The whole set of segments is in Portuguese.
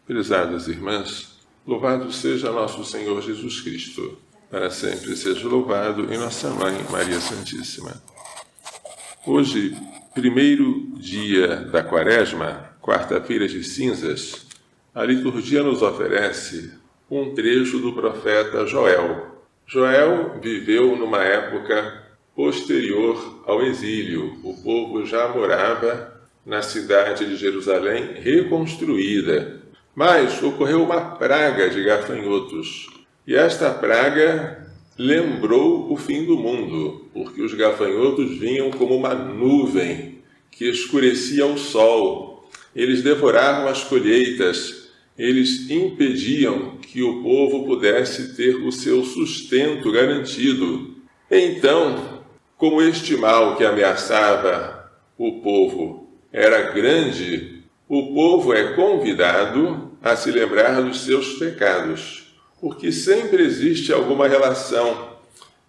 Prezadas irmãs, louvado seja nosso Senhor Jesus Cristo. Para sempre seja louvado em nossa Mãe, Maria Santíssima. Hoje, primeiro dia da Quaresma, quarta-feira de cinzas, a liturgia nos oferece um trecho do profeta Joel. Joel viveu numa época posterior ao exílio. O povo já morava na cidade de Jerusalém reconstruída. Mas ocorreu uma praga de gafanhotos. E esta praga lembrou o fim do mundo, porque os gafanhotos vinham como uma nuvem que escurecia o sol. Eles devoravam as colheitas, eles impediam que o povo pudesse ter o seu sustento garantido. Então, como este mal que ameaçava o povo era grande, o povo é convidado a se lembrar dos seus pecados, porque sempre existe alguma relação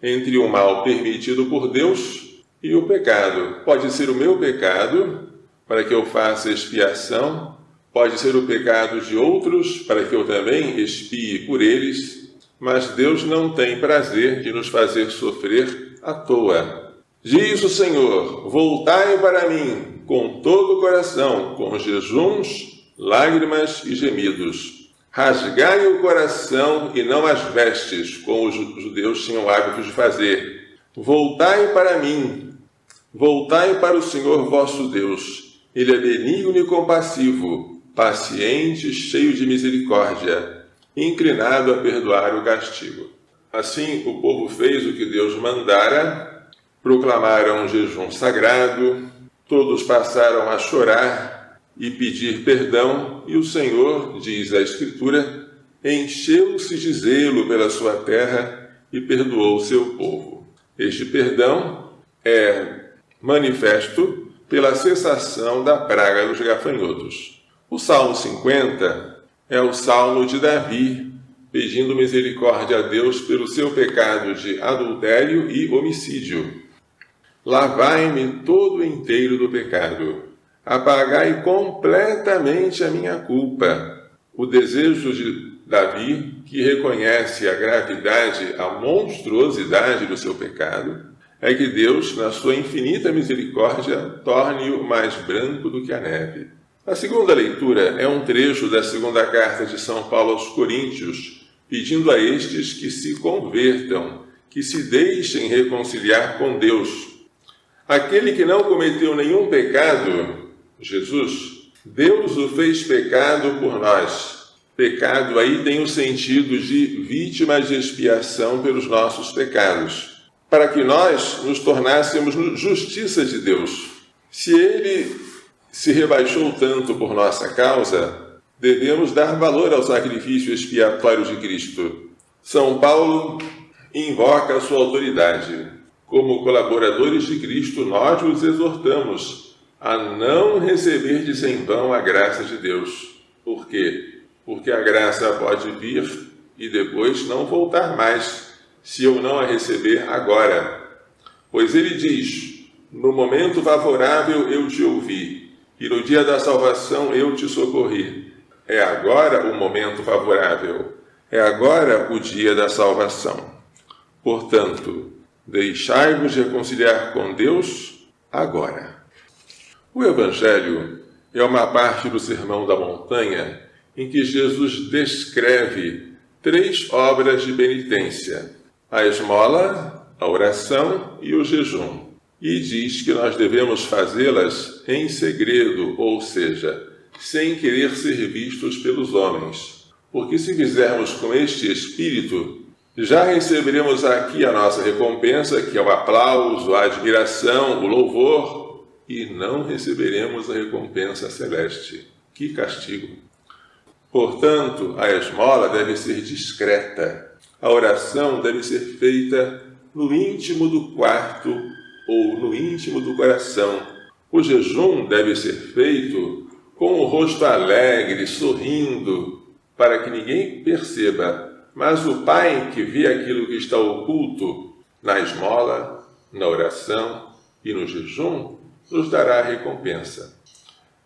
entre o mal permitido por Deus e o pecado. Pode ser o meu pecado, para que eu faça expiação, pode ser o pecado de outros, para que eu também expie por eles, mas Deus não tem prazer de nos fazer sofrer à toa. Diz o Senhor: voltai para mim com todo o coração, com jejuns, lágrimas e gemidos. Rasgai o coração e não as vestes, como os judeus tinham o hábito de fazer. Voltai para mim, voltai para o Senhor vosso Deus. Ele é benigno e compassivo, paciente, cheio de misericórdia, inclinado a perdoar o castigo. Assim o povo fez o que Deus mandara, proclamaram um jejum sagrado, todos passaram a chorar e pedir perdão, e o Senhor, diz a Escritura, encheu-se de zelo pela sua terra e perdoou o seu povo. Este perdão é manifesto pela cessação da praga dos gafanhotos. O Salmo 50 é o Salmo de Davi, pedindo misericórdia a Deus pelo seu pecado de adultério e homicídio. Lavai-me todo inteiro do pecado. Apagai completamente a minha culpa. O desejo de Davi, que reconhece a gravidade, a monstruosidade do seu pecado, é que Deus, na sua infinita misericórdia, torne-o mais branco do que a neve. A segunda leitura é um trecho da segunda carta de São Paulo aos Coríntios, pedindo a estes que se convertam, que se deixem reconciliar com Deus. Aquele que não cometeu nenhum pecado, Jesus, Deus o fez pecado por nós. Pecado aí tem o sentido de vítima de expiação pelos nossos pecados, para que nós nos tornássemos justiça de Deus. Se ele se rebaixou tanto por nossa causa, devemos dar valor ao sacrifício expiatório de Cristo. São Paulo invoca a sua autoridade. Como colaboradores de Cristo, nós os exortamos a não receberdes em vão a graça de Deus. Por quê? Porque a graça pode vir e depois não voltar mais, se eu não a receber agora. Pois ele diz: no momento favorável eu te ouvi, e no dia da salvação eu te socorri. É agora o momento favorável, é agora o dia da salvação. Portanto, deixai-vos reconciliar com Deus agora. O Evangelho é uma parte do Sermão da Montanha em que Jesus descreve 3 obras de penitência: a esmola, a oração e o jejum. E diz que nós devemos fazê-las em segredo, ou seja, sem querer ser vistos pelos homens. Porque se fizermos com este espírito, já receberemos aqui a nossa recompensa, que é o aplauso, a admiração, o louvor, e não receberemos a recompensa celeste. Que castigo! Portanto, a esmola deve ser discreta. A oração deve ser feita no íntimo do quarto ou no íntimo do coração. O jejum deve ser feito com o rosto alegre, sorrindo, para que ninguém perceba. Mas o Pai, que vê aquilo que está oculto na esmola, na oração e no jejum, nos dará a recompensa.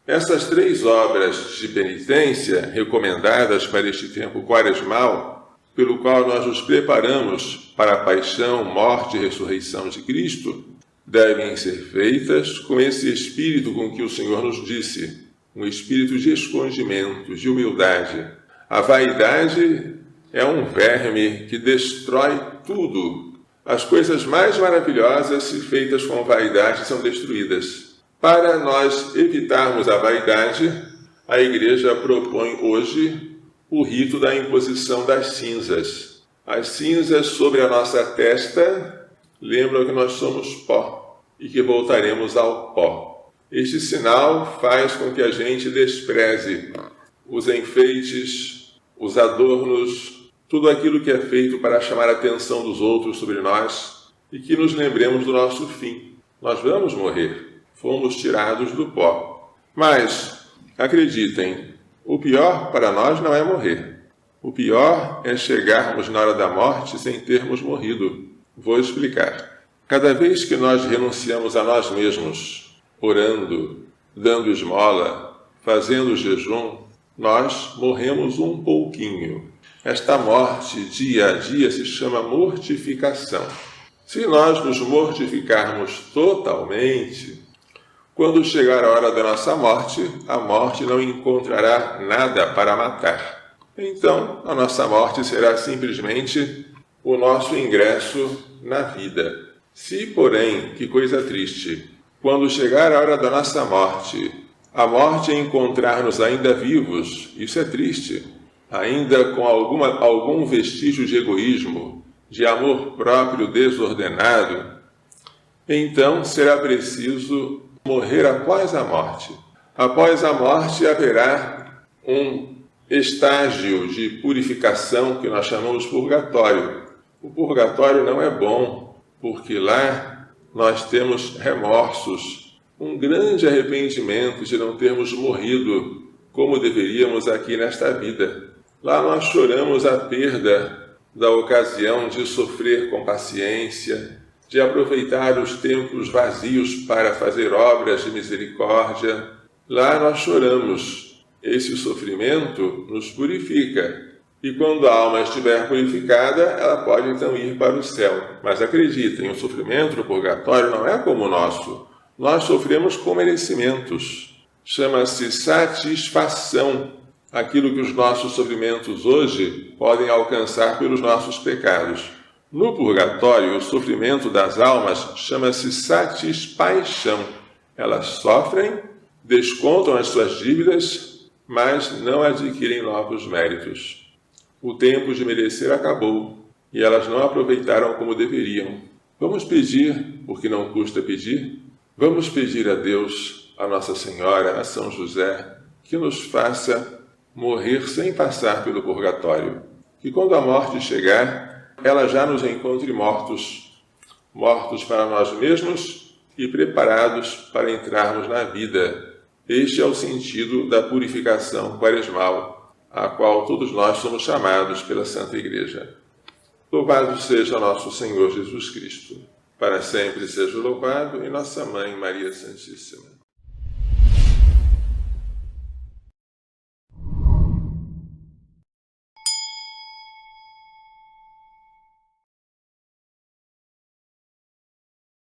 Essas 3 obras de penitência recomendadas para este tempo quaresmal, pelo qual nós nos preparamos para a paixão, morte e ressurreição de Cristo, devem ser feitas com esse espírito com que o Senhor nos disse, um espírito de escondimento, de humildade. A vaidade é um verme que destrói tudo. As coisas mais maravilhosas, se feitas com vaidade, são destruídas. Para nós evitarmos a vaidade, a Igreja propõe hoje o rito da imposição das cinzas. As cinzas sobre a nossa testa lembram que nós somos pó e que voltaremos ao pó. Este sinal faz com que a gente despreze os enfeites, os adornos, tudo aquilo que é feito para chamar a atenção dos outros sobre nós e que nos lembremos do nosso fim. Nós vamos morrer. Fomos tirados do pó. Mas, acreditem, o pior para nós não é morrer. O pior é chegarmos na hora da morte sem termos morrido. Vou explicar. Cada vez que nós renunciamos a nós mesmos, orando, dando esmola, fazendo jejum, nós morremos um pouquinho. Esta morte, dia a dia, se chama mortificação. Se nós nos mortificarmos totalmente, quando chegar a hora da nossa morte, a morte não encontrará nada para matar. Então, a nossa morte será simplesmente o nosso ingresso na vida. Se, porém, que coisa triste, quando chegar a hora da nossa morte, a morte encontrar-nos ainda vivos, isso é triste, ainda com algum vestígio de egoísmo, de amor próprio desordenado, então será preciso morrer após a morte. Após a morte haverá um estágio de purificação que nós chamamos purgatório. O purgatório não é bom, porque lá nós temos remorsos, um grande arrependimento de não termos morrido como deveríamos aqui nesta vida. Lá nós choramos a perda da ocasião de sofrer com paciência, de aproveitar os tempos vazios para fazer obras de misericórdia. Lá nós choramos. Esse sofrimento nos purifica. E quando a alma estiver purificada, ela pode então ir para o céu. Mas acreditem, o sofrimento no purgatório não é como o nosso. Nós sofremos com merecimentos. Chama-se satisfação. Aquilo que os nossos sofrimentos hoje podem alcançar pelos nossos pecados. No purgatório, o sofrimento das almas chama-se satispaixão. Elas sofrem, descontam as suas dívidas, mas não adquirem novos méritos. O tempo de merecer acabou e elas não aproveitaram como deveriam. Vamos pedir, porque não custa pedir, vamos pedir a Deus, a Nossa Senhora, a São José, que nos faça morrer sem passar pelo purgatório. Que quando a morte chegar, ela já nos encontre mortos para nós mesmos e preparados para entrarmos na vida. Este é o sentido da purificação quaresmal, a qual todos nós somos chamados pela Santa Igreja. Louvado seja nosso Senhor Jesus Cristo. Para sempre seja louvado e nossa Mãe Maria Santíssima.